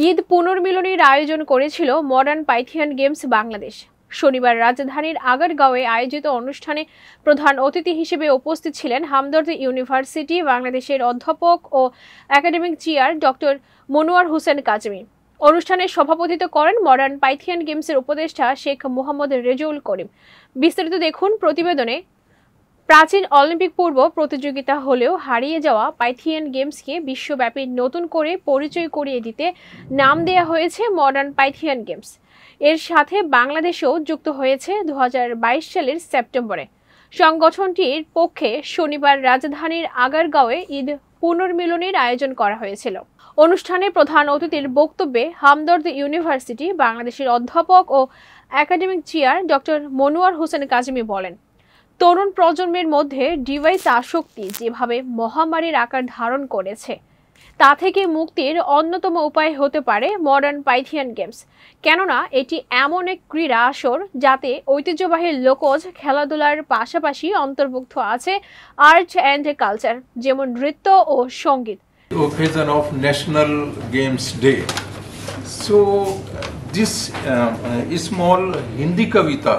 ঈদ পুনর্মিলনীর আয়োজন করেছিল modern Pythian games Bangladesh. শনিবার রাজধানীর আগারগাঁওয়ে আয়োজিত অনুষ্ঠানে প্রধান অতিথি হিসেবে উপস্থিত ছিলেন হামদর্দ ইউনিভার্সিটি বাংলাদেশের অধ্যাপক ও academic chair doctor Monowar Hossain Kazemi. অনুষ্ঠানে সভাপতিত্ব করেন মডার্ন পাইথিয়ান গেমসের উপদেষ্টা শেখ মোহাম্মদ রেজাউল করিম। বিস্তারিত দেখুন প্রতিবেদনে। প্রাচীন অলিম্পিক পূর্ব প্রতিযোগিতা হলেও হারিয়ে যাওয়া পাইথিয়ান গেমসকে বিশ্বব্যাপী নতুন করে পরিচয় করিয়ে দিতে নাম দেয়া হয়েছে মডার্ন পাইথিয়ান গেমস। এর সাথে বাংলাদেশও যুক্ত হয়েছে 2022 সালের সেপ্টেম্বরে। সংগঠনটির পক্ষে শনিবার রাজধানীর আগারগাঁওয়ে ঈদ পুনর্মিলনীর আয়োজন করা হয়েছিল। অনুষ্ঠানে প্রধান অতিথির বক্তব্যে হামদর্দ ইউনিভার্সিটি বাংলাদেশের অধ্যাপক ও academic chair doctor Monowar Hossain Kazemi বলেন, তরুণ প্রজন্মের মধ্যে ডিভাইস আসক্তি যেভাবে মহামারীর আকার ধারণ করেছে তা থেকে মুক্তির অন্যতম উপায় হতে পারে মডার্ন পাইথিয়ান গেমস। কেননা এটি এমন এক ক্রীড়া আসর যাতে ঐতিহ্যবাহী লোকজ খেলাধুলার পাশাপাশি অন্তর্ভুক্ত আছে আর্ট অ্যান্ড কালচার, যেমন নৃত্য ও সঙ্গীত। Occasion of National Games Day. So this small Hindi kavita,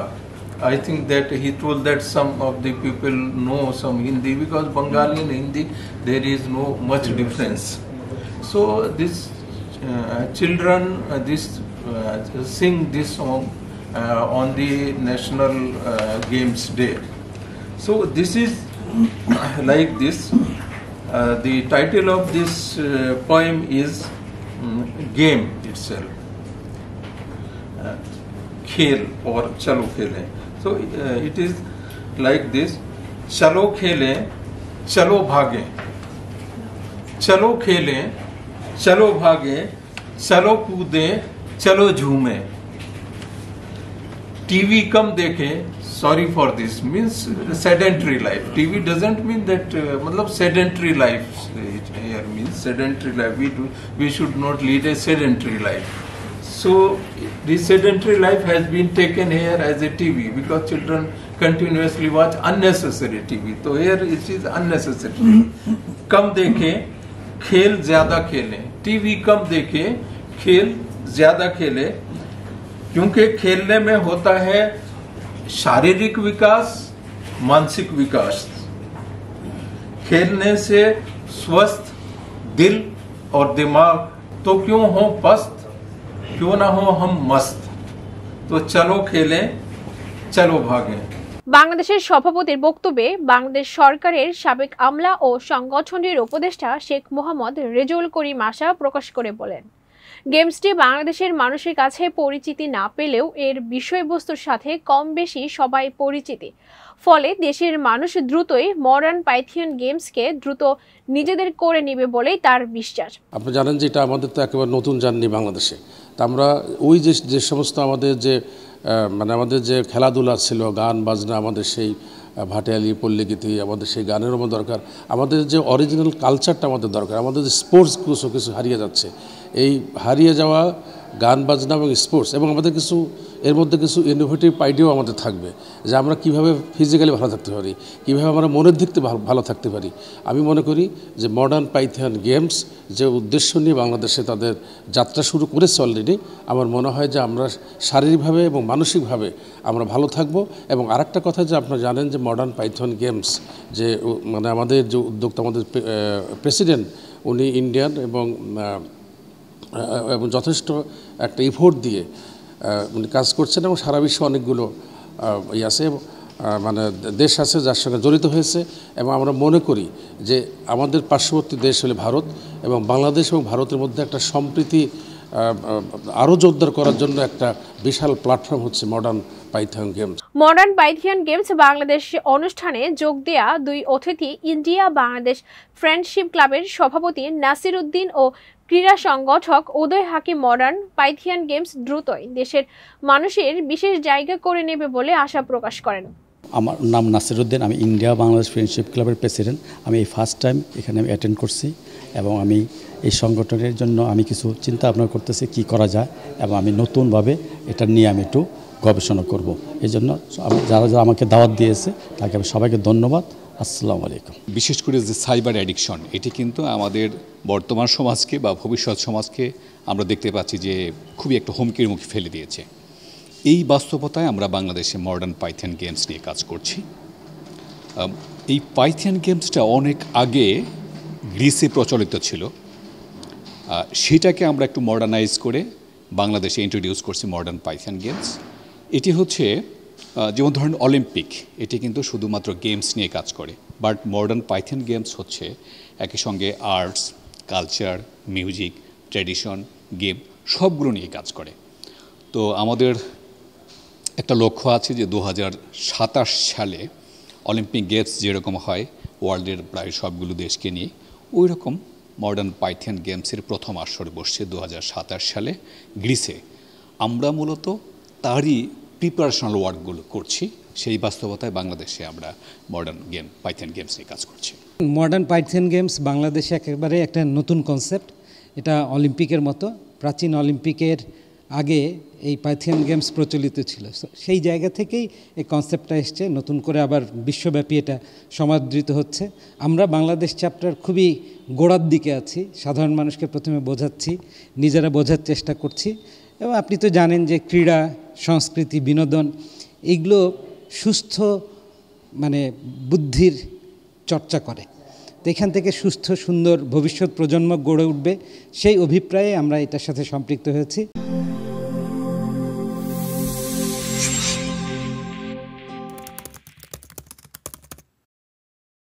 I think that he told that some of the people know some Hindi, because Bengali and Hindi there is no much difference. So this children sing this song on the National Games Day. So this is like this. The title of this poem is Game itself, Khel or Chalo Khele. So it is like this: Chalo khele, chalo bhage, chalo khele, chalo bhage, chalo koode, chalo jhume. TV kam dekhe. Sorry for this, means sedentary life. TV doesn't mean that matlab sedentary life here means sedentary life. We should not lead a sedentary life. So the sedentary life has been taken here as a TV, because children continuously watch unnecessary TV. So here it is unnecessary. Kam dekhe, khel zyada khele. TV kam dekhe, khel zyada khele. क्योंकि खेलने में होता है शारीरिक विकास, मानसिक विकास। खेलने से स्वस्थ दिल और दिमाग तो क्यों हो पस्त, क्यों ना हो हम मस्त। तो चलो खेलें, चलो भागें। বাংলাদেশের সভাপতির বক্তব্যে বাংলাদেশ সরকারের সাবেক আমলা ও সংগঠনটির উপদেষ্টা শেখ মোহাম্মদ রেজাউল করিম আশা প্রকাশ করে বলেন, গেমসটি বাংলাদেশের মানুষের কাছে পরিচিতি না পেলেও এর বিষয়বস্তুর সাথে কম বেশি সবাই পরিচিতি। ফলে দেশের মানুষ দ্রুতই মডার্ন পাইথিয়ান গেমসকে দ্রুত নিজেদের করে নেবে বলেই তার বিশ্বাস। আপনি জানেন যে এটা আমাদের তো একেবারে নতুন জার্নি বাংলাদেশে। তা আমরা ওই যে সমস্ত আমাদের যে আমাদের যে খেলাধুলা ছিল, গান বাজনা, আমাদের সেই ভাটিয়ালি পল্লীগীতি, আমাদের সেই গানেরও দরকার, আমাদের যে অরিজিনাল কালচারটা আমাদের দরকার। আমাদের যে স্পোর্টস কিছু হারিয়ে যাচ্ছে, এই হারিয়ে যাওয়া গান বাজনা এবং স্পোর্টস, এবং আমাদের কিছু এর মধ্যে কিছু ইনোভেটিভ আইডিয়াও আমাদের থাকবে যে আমরা কীভাবে ফিজিক্যালি ভালো থাকতে পারি, কীভাবে আমরা মনের দিক থেকে ভালো থাকতে পারি। আমি মনে করি যে মডার্ন পাইথিয়ান গেমস যে উদ্দেশ্য নিয়ে বাংলাদেশে তাদের যাত্রা শুরু করেছে অলরেডি, আমার মনে হয় যে আমরা শারীরিকভাবে এবং মানসিকভাবে আমরা ভালো থাকব। এবং আরেকটা কথা যে আপনারা জানেন যে মডার্ন পাইথিয়ান গেমস যে আমাদের যে উদ্যোক্তা, আমাদের প্রেসিডেন্ট, উনি ইন্ডিয়ান এবং যথেষ্ট একটা ইফোর্ট দিয়ে উনি কাজ করছেন, এবং সারা বিশ্বে অনেকগুলো আছে দেশ আছে যার সঙ্গে জড়িত হয়েছে। এবং আমরা মনে করি যে আমাদের পার্শ্ববর্তী দেশ হলে ভারত, এবং বাংলাদেশ এবং ভারতের মধ্যে একটা সম্প্রীতি আরও জোরদার করার জন্য একটা বিশাল প্ল্যাটফর্ম হচ্ছে modern Pythian games. Modern Pythian games Bangladesh অনুষ্ঠানে যোগ দেয়া দুই অতিথি ইন্ডিয়া বাংলাদেশ ফ্রেন্ডশিপ ক্লাবের সভাপতি নাসির উদ্দিন ও ক্রীড়া সংগঠক উদয় হাকিম মডার্ন পাইথিয়ান গেমস দ্রুতই দেশের মানুষের বিশেষ জায়গা করে নেবে বলে আশা প্রকাশ করেন। আমার নাম নাসির উদ্দিন, আমি ইন্ডিয়া বাংলাদেশ ফ্রেন্ডশিপ ক্লাবের প্রেসিডেন্ট। আমি এই ফার্স্ট টাইম এখানে আমি অ্যাটেন্ড করছি, এবং আমি এই সংগঠনের জন্য আমি কিছু চিন্তা ভাবনা করতেছি কী করা যায়, এবং আমি নতুনভাবে এটা নিয়ে আমি একটু গবেষণা করব। এই জন্য যারা আমাকে দাওয়াত দিয়েছে তাকে আমি সবাইকে ধন্যবাদ আসসালামু আলাইকুম। বিশেষ করে যে সাইবার অ্যাডিকশন, এটি কিন্তু আমাদের বর্তমান সমাজকে বা ভবিষ্যৎ সমাজকে আমরা দেখতে পাচ্ছি যে খুবই একটা হুমকির মুখে ফেলে দিয়েছে। এই বাস্তবতায় আমরা বাংলাদেশে মডার্ন পাইথন গেমস নিয়ে কাজ করছি। এই পাইথন গেমসটা অনেক আগে গ্রিসে প্রচলিত ছিল, সেটাকে আমরা একটু মডার্নাইজ করে বাংলাদেশে ইন্ট্রোডিউস করছি মডার্ন পাইথন গেমস। এটি হচ্ছে যেমন ধরেন অলিম্পিক, এটি কিন্তু শুধুমাত্র গেমস নিয়ে কাজ করে, বাট মডার্ন পাইথন গেমস হচ্ছে একই সঙ্গে arts, culture, music, tradition, game সবগুলো নিয়ে কাজ করে। তো আমাদের একটা লক্ষ্য আছে যে 2027 সালে অলিম্পিক গেমস যেরকম হয় ওয়ার্ল্ডের প্রায় সবগুলো দেশকে নিয়ে, ওই রকম মডার্ন পাইথন গেমসের প্রথম আসর বসছে 2027 সালে গ্রিসে। আমরা মূলত তারই প্রিপারেশনাল ওয়ার্কগুলো করছি। সেই বাস্তবতায় বাংলাদেশে আমরা মডার্ন পাইথন গেমস নিয়ে কাজ করছি। মডার্ন পাইথন গেমস বাংলাদেশে একেবারে একটা নতুন কনসেপ্ট। এটা অলিম্পিকের মতো, প্রাচীন অলিম্পিকের আগে এই পাইথন গেমস প্রচলিত ছিল। সেই জায়গা থেকেই এই কনসেপ্টটা এসছে, নতুন করে আবার বিশ্বব্যাপী এটা সমাদৃত হচ্ছে। আমরা বাংলাদেশ চ্যাপ্টার খুবই গোড়ার দিকে আছি, সাধারণ মানুষকে প্রথমে বোঝাচ্ছি, নিজেরা বোঝার চেষ্টা করছি। এবং আপনি তো জানেন যে ক্রীড়া, সংস্কৃতি, বিনোদন এগুলো সুস্থ বুদ্ধির চর্চা করে। তো এখান থেকে সুস্থ সুন্দর ভবিষ্যৎ প্রজন্ম গড়ে উঠবে, সেই অভিপ্রায়ে আমরা এটার সাথে সম্পৃক্ত হয়েছি।